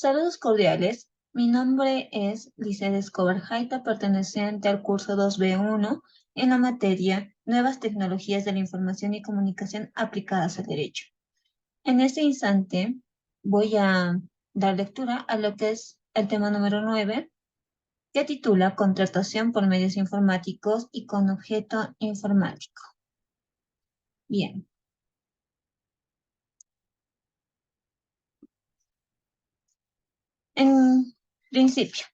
Saludos cordiales. Mi nombre es Lizeth Escobar Jaita, perteneciente al curso 2B1 en la materia Nuevas Tecnologías de la Información y Comunicación aplicadas al Derecho. En este instante voy a dar lectura a lo que es el tema número 9, que titula Contratación por medios informáticos y con objeto informático. Bien. En principio,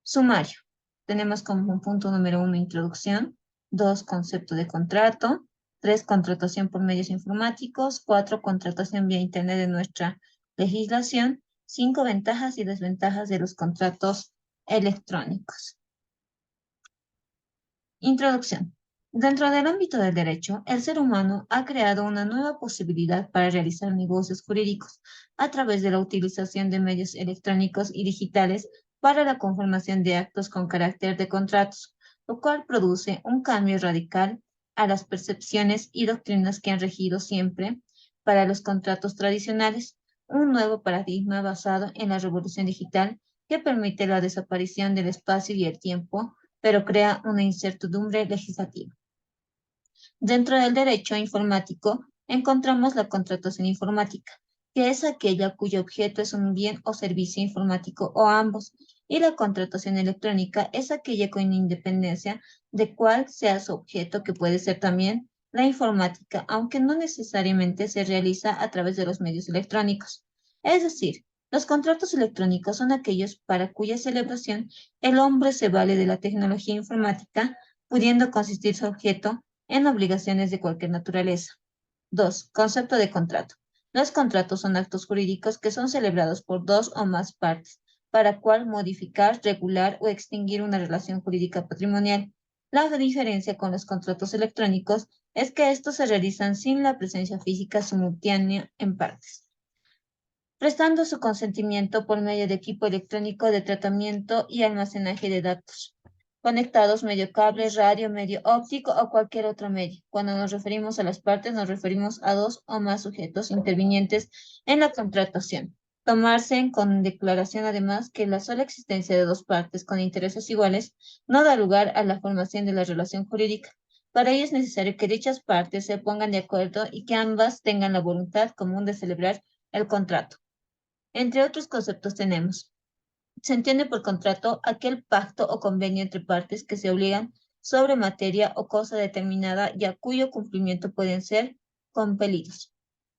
sumario. Tenemos como punto número 1 introducción, 2 concepto de contrato, 3 contratación por medios informáticos, 4 contratación vía internet de nuestra legislación, 5 ventajas y desventajas de los contratos electrónicos. Introducción. Dentro del ámbito del derecho, el ser humano ha creado una nueva posibilidad para realizar negocios jurídicos a través de la utilización de medios electrónicos y digitales para la conformación de actos con carácter de contratos, lo cual produce un cambio radical a las percepciones y doctrinas que han regido siempre para los contratos tradicionales, un nuevo paradigma basado en la revolución digital que permite la desaparición del espacio y el tiempo, pero crea una incertidumbre legislativa. Dentro del derecho informático encontramos la contratación informática, que es aquella cuyo objeto es un bien o servicio informático o ambos, y la contratación electrónica es aquella con independencia de cuál sea su objeto, que puede ser también la informática, aunque no necesariamente se realiza a través de los medios electrónicos. Es decir, los contratos electrónicos son aquellos para cuya celebración el hombre se vale de la tecnología informática, pudiendo consistir su objeto en obligaciones de cualquier naturaleza. 2. Concepto de contrato. Los contratos son actos jurídicos que son celebrados por dos o más partes, para cual modificar, regular o extinguir una relación jurídica patrimonial. La diferencia con los contratos electrónicos es que estos se realizan sin la presencia física simultánea en partes, prestando su consentimiento por medio de equipo electrónico de tratamiento y almacenaje de datos, conectados medio cable, radio, medio óptico o cualquier otro medio. Cuando nos referimos a las partes, nos referimos a dos o más sujetos intervinientes en la contratación. Tomarse con declaración además que la sola existencia de dos partes con intereses iguales no da lugar a la formación de la relación jurídica. Para ello es necesario que dichas partes se pongan de acuerdo y que ambas tengan la voluntad común de celebrar el contrato. Entre otros conceptos tenemos: se entiende por contrato aquel pacto o convenio entre partes que se obligan sobre materia o cosa determinada y a cuyo cumplimiento pueden ser compelidos.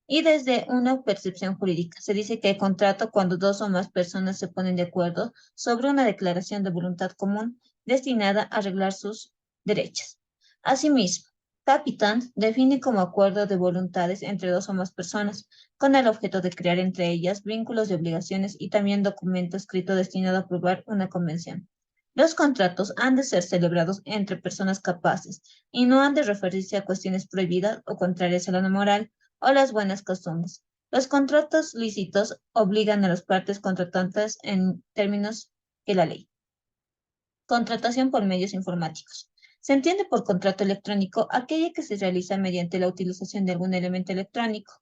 Y desde una percepción jurídica, se dice que hay contrato cuando dos o más personas se ponen de acuerdo sobre una declaración de voluntad común destinada a arreglar sus derechos. Asimismo, capitán define como acuerdo de voluntades entre dos o más personas, con el objeto de crear entre ellas vínculos de obligaciones y también documento escrito destinado a aprobar una convención. Los contratos han de ser celebrados entre personas capaces y no han de referirse a cuestiones prohibidas o contrarias a la moral o las buenas costumbres. Los contratos lícitos obligan a las partes contratantes en términos que la ley. Contratación por medios informáticos. Se entiende por contrato electrónico aquella que se realiza mediante la utilización de algún elemento electrónico,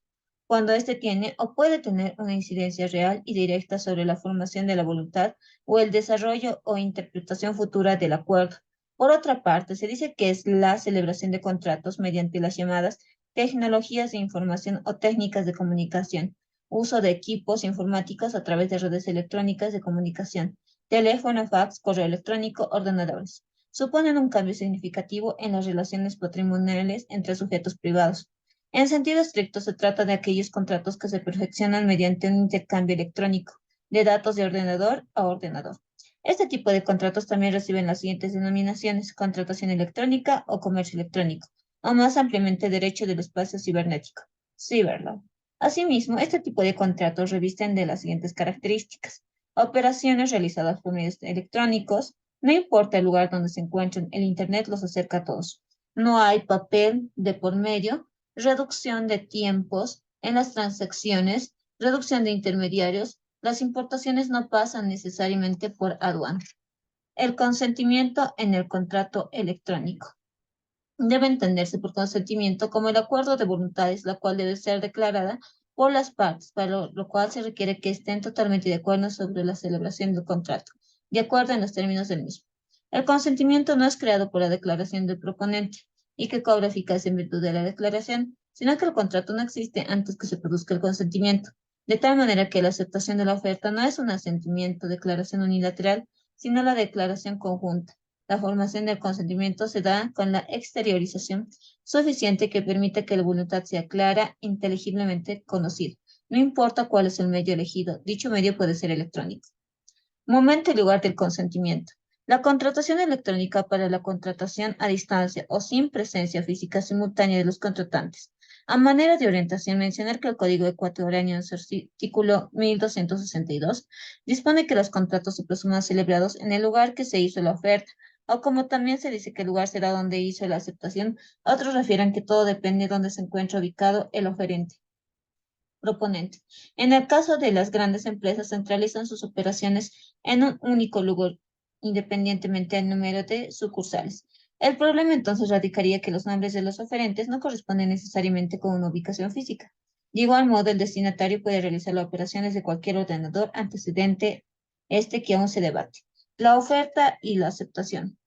cuando éste tiene o puede tener una incidencia real y directa sobre la formación de la voluntad o el desarrollo o interpretación futura del acuerdo. Por otra parte, se dice que es la celebración de contratos mediante las llamadas tecnologías de información o técnicas de comunicación, uso de equipos informáticos a través de redes electrónicas de comunicación, teléfono, fax, correo electrónico, ordenadores. Suponen un cambio significativo en las relaciones patrimoniales entre sujetos privados. En sentido estricto, se trata de aquellos contratos que se perfeccionan mediante un intercambio electrónico de datos de ordenador a ordenador. Este tipo de contratos también reciben las siguientes denominaciones: contratación electrónica o comercio electrónico, o más ampliamente derecho del espacio cibernético, cyberlaw. Asimismo, este tipo de contratos revisten de las siguientes características: operaciones realizadas por medios electrónicos, no importa el lugar donde se encuentren, el Internet los acerca a todos. No hay papel de por medio, reducción de tiempos en las transacciones, reducción de intermediarios, las importaciones no pasan necesariamente por aduana. El consentimiento en el contrato electrónico. Debe entenderse por consentimiento como el acuerdo de voluntades, la cual debe ser declarada por las partes, para lo cual se requiere que estén totalmente de acuerdo sobre la celebración del contrato, de acuerdo en los términos del mismo. El consentimiento no es creado por la declaración del proponente y que cobra eficacia en virtud de la declaración, sino que el contrato no existe antes que se produzca el consentimiento, de tal manera que la aceptación de la oferta no es un asentimiento, declaración unilateral, sino la declaración conjunta. La formación del consentimiento se da con la exteriorización suficiente que permita que la voluntad sea clara, inteligiblemente conocida. No importa cuál es el medio elegido, dicho medio puede ser electrónico. Momento y lugar del consentimiento. La contratación electrónica para la contratación a distancia o sin presencia física simultánea de los contratantes. A manera de orientación, mencionar que el Código Ecuatoriano en su artículo 1262 dispone que los contratos se presuman celebrados en el lugar que se hizo la oferta, o como también se dice que el lugar será donde hizo la aceptación, otros refieren que todo depende de donde se encuentra ubicado el oferente proponente. En el caso de las grandes empresas, centralizan sus operaciones en un único lugar, independientemente del número de sucursales. El problema entonces radicaría que los nombres de los oferentes no corresponden necesariamente con una ubicación física. De igual modo, el destinatario puede realizar las operaciones de cualquier ordenador antecedente este que aún se debate. La oferta y la aceptación.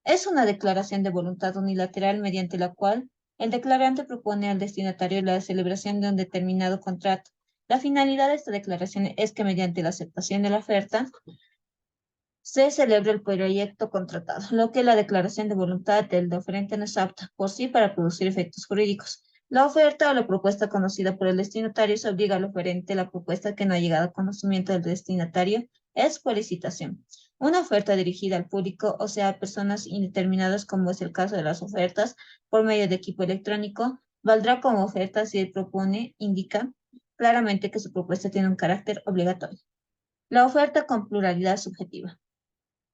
Es una declaración de voluntad unilateral mediante la cual el declarante propone al destinatario la celebración de un determinado contrato. La finalidad de esta declaración es que mediante la aceptación de la oferta se celebre el proyecto contratado, lo que la declaración de voluntad del oferente no es apta por sí para producir efectos jurídicos. La oferta o la propuesta conocida por el destinatario se obliga al oferente. La propuesta que no ha llegado a conocimiento del destinatario es por licitación. Una oferta dirigida al público, o sea, a personas indeterminadas, como es el caso de las ofertas por medio de equipo electrónico, valdrá como oferta si el propone indica claramente que su propuesta tiene un carácter obligatorio. La oferta con pluralidad subjetiva.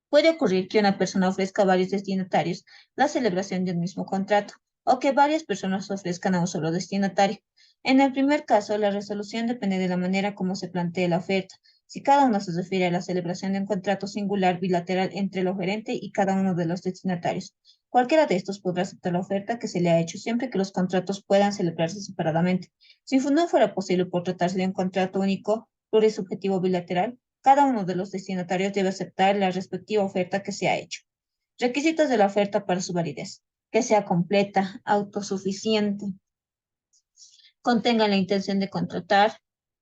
Puede ocurrir que una persona ofrezca a varios destinatarios la celebración de un mismo contrato o que varias personas ofrezcan a un solo destinatario. En el primer caso, la resolución depende de la manera como se plantee la oferta. Si cada uno se refiere a la celebración de un contrato singular bilateral entre el oferente y cada uno de los destinatarios, cualquiera de estos podrá aceptar la oferta que se le ha hecho siempre que los contratos puedan celebrarse separadamente. Si no fuera posible por tratarse de un contrato único, plurisubjetivo bilateral, cada uno de los destinatarios debe aceptar la respectiva oferta que se ha hecho. Requisitos de la oferta para su validez. Que sea completa, autosuficiente, contenga la intención de contratar,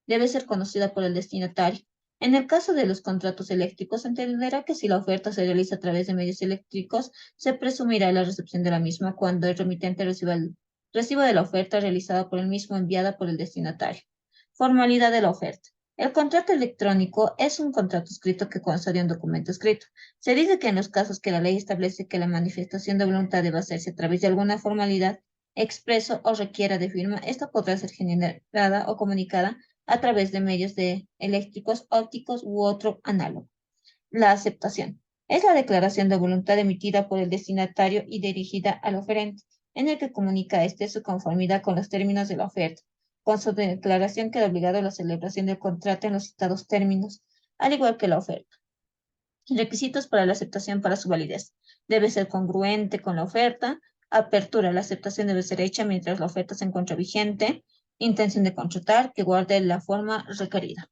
debe ser conocida por el destinatario. En el caso de los contratos eléctricos, se entenderá que si la oferta se realiza a través de medios eléctricos, se presumirá la recepción de la misma cuando el remitente reciba el recibo de la oferta realizada por el mismo enviada por el destinatario. Formalidad de la oferta. El contrato electrónico es un contrato escrito que consta de un documento escrito. Se dice que en los casos que la ley establece que la manifestación de voluntad debe hacerse a través de alguna formalidad, expreso o requiera de firma, esta podrá ser generada o comunicada a través de medios eléctricos, ópticos u otro análogo. La aceptación es la declaración de voluntad emitida por el destinatario y dirigida al oferente, en el que comunica a su conformidad con los términos de la oferta. Con su declaración queda obligado a la celebración del contrato en los citados términos, al igual que la oferta. Requisitos para la aceptación para su validez. Debe ser congruente con la oferta. Apertura. La aceptación debe ser hecha mientras la oferta se encuentra vigente. Intención de contratar, que guarde la forma requerida.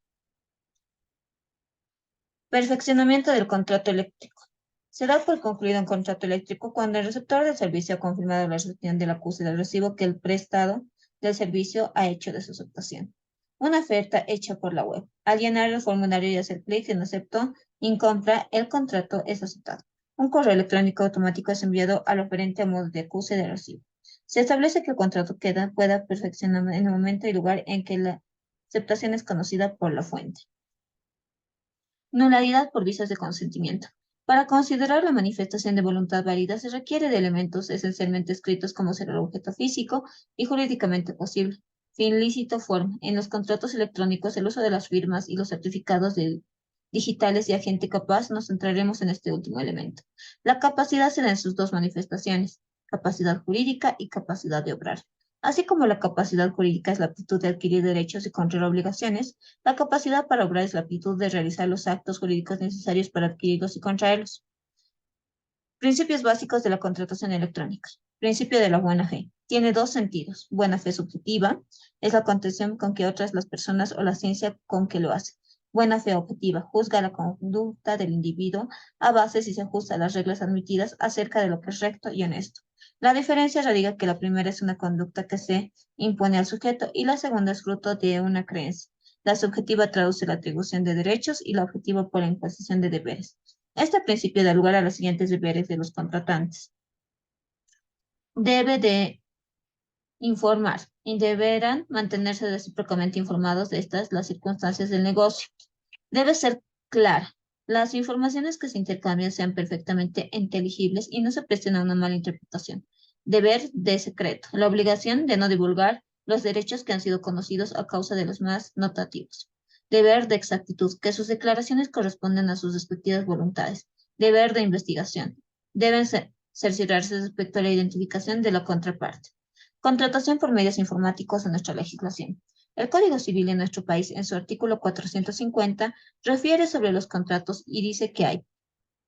Perfeccionamiento del contrato eléctrico. Se da por concluido un contrato eléctrico cuando el receptor del servicio ha confirmado la recepción del acuse del recibo que el prestado del servicio ha hecho de su aceptación. Una oferta hecha por la web. Al llenar el formulario y hacer clic en acepto, en compra, el contrato es aceptado. Un correo electrónico automático es enviado al oferente a modo de acuse de recibo. Se establece que el contrato pueda perfeccionar en el momento y lugar en que la aceptación es conocida por la fuente. Nulidad por visas de consentimiento. Para considerar la manifestación de voluntad válida se requiere de elementos esencialmente escritos como ser el objeto físico y jurídicamente posible. Fin lícito, forma. En los contratos electrónicos, el uso de las firmas y los certificados digitales de agente capaz, nos centraremos en este último elemento. La capacidad se da en sus dos manifestaciones, capacidad jurídica y capacidad de obrar. Así como la capacidad jurídica es la aptitud de adquirir derechos y contraer obligaciones, la capacidad para obrar es la aptitud de realizar los actos jurídicos necesarios para adquirirlos y contraerlos. Principios básicos de la contratación electrónica. Principio de la buena fe. tiene dos sentidos. Buena fe subjetiva es la contención con que otras las personas o la ciencia con que lo hace. Buena fe objetiva juzga la conducta del individuo a base si se ajusta a las reglas admitidas acerca de lo que es recto y honesto. La diferencia radica que la primera es una conducta que se impone al sujeto y la segunda es fruto de una creencia. La subjetiva traduce la atribución de derechos y la objetiva por la imposición de deberes. Este principio da lugar a los siguientes deberes de los contratantes. Debe de informar y deberán mantenerse recíprocamente informados de las circunstancias del negocio. Debe ser clara. Las informaciones que se intercambian sean perfectamente inteligibles y no se presten a una mala interpretación. Deber de secreto. La obligación de no divulgar los derechos que han sido conocidos a causa de los más notativos. Deber de exactitud. Que sus declaraciones correspondan a sus respectivas voluntades. Deber de investigación. Deben cerciorarse respecto a la identificación de la contraparte. Contratación por medios informáticos en nuestra legislación. El Código Civil de nuestro país, en su artículo 450, refiere sobre los contratos y dice que hay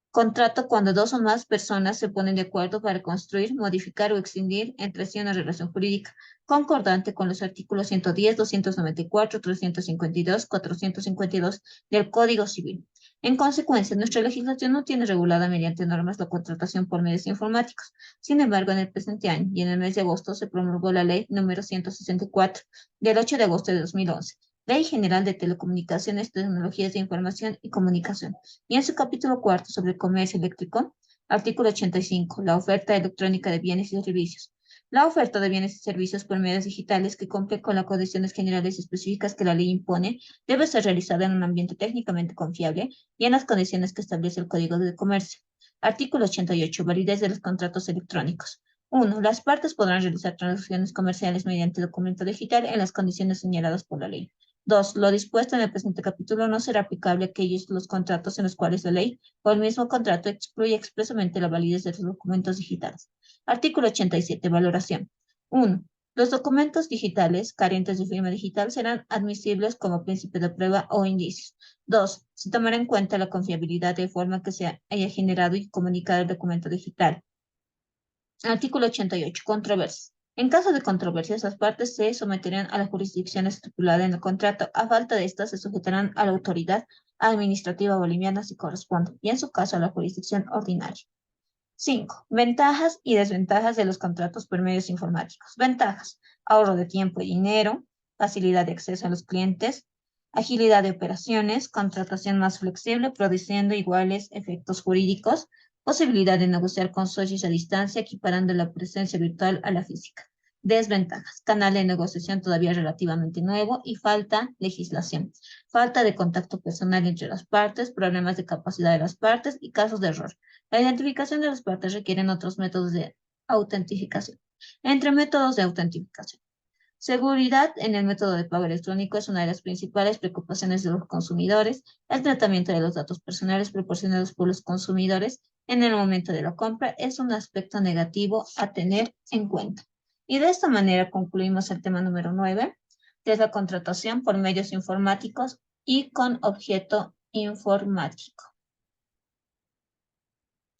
contrato cuando dos o más personas se ponen de acuerdo para construir, modificar o extinguir entre sí una relación jurídica concordante con los artículos 110, 294, 352, 452 del Código Civil. En consecuencia, nuestra legislación no tiene regulada mediante normas la contratación por medios informáticos. Sin embargo, en el presente año y en el mes de agosto se promulgó la ley número 164 del 8 de agosto de 2011, Ley General de Telecomunicaciones, Tecnologías de Información y Comunicación, y en su capítulo cuarto sobre el comercio eléctrico, artículo 85, la oferta electrónica de bienes y servicios. La oferta de bienes y servicios por medios digitales que cumple con las condiciones generales y específicas que la ley impone debe ser realizada en un ambiente técnicamente confiable y en las condiciones que establece el Código de Comercio. Artículo 88. Validez de los contratos electrónicos. 1. Las partes podrán realizar transacciones comerciales mediante documento digital en las condiciones señaladas por la ley. 2. Lo dispuesto en el presente capítulo no será aplicable a aquellos los contratos en los cuales la ley o el mismo contrato excluye expresamente la validez de los documentos digitales. Artículo 87. Valoración. 1. Los documentos digitales carentes de firma digital serán admisibles como principio de prueba o indicios. 2. Se tomará en cuenta la confiabilidad de forma que se haya generado y comunicado el documento digital. Artículo 88. Controversias. En caso de controversias, las partes se someterán a la jurisdicción estipulada en el contrato. A falta de estas, se sujetarán a la autoridad administrativa boliviana si corresponde, y en su caso a la jurisdicción ordinaria. 5. Ventajas y desventajas de los contratos por medios informáticos. Ventajas: ahorro de tiempo y dinero, facilidad de acceso a los clientes, agilidad de operaciones, contratación más flexible, produciendo iguales efectos jurídicos, posibilidad de negociar con socios a distancia, equiparando la presencia virtual a la física. Desventajas: canal de negociación todavía relativamente nuevo y falta legislación. Falta de contacto personal entre las partes, problemas de capacidad de las partes y casos de error. La identificación de las partes requieren otros métodos de autentificación. Entre métodos de autentificación. Seguridad en el método de pago electrónico es una de las principales preocupaciones de los consumidores. El tratamiento de los datos personales proporcionados por los consumidores en el momento de la compra es un aspecto negativo a tener en cuenta. Y de esta manera concluimos el tema número 9, que es la contratación por medios informáticos y con objeto informático.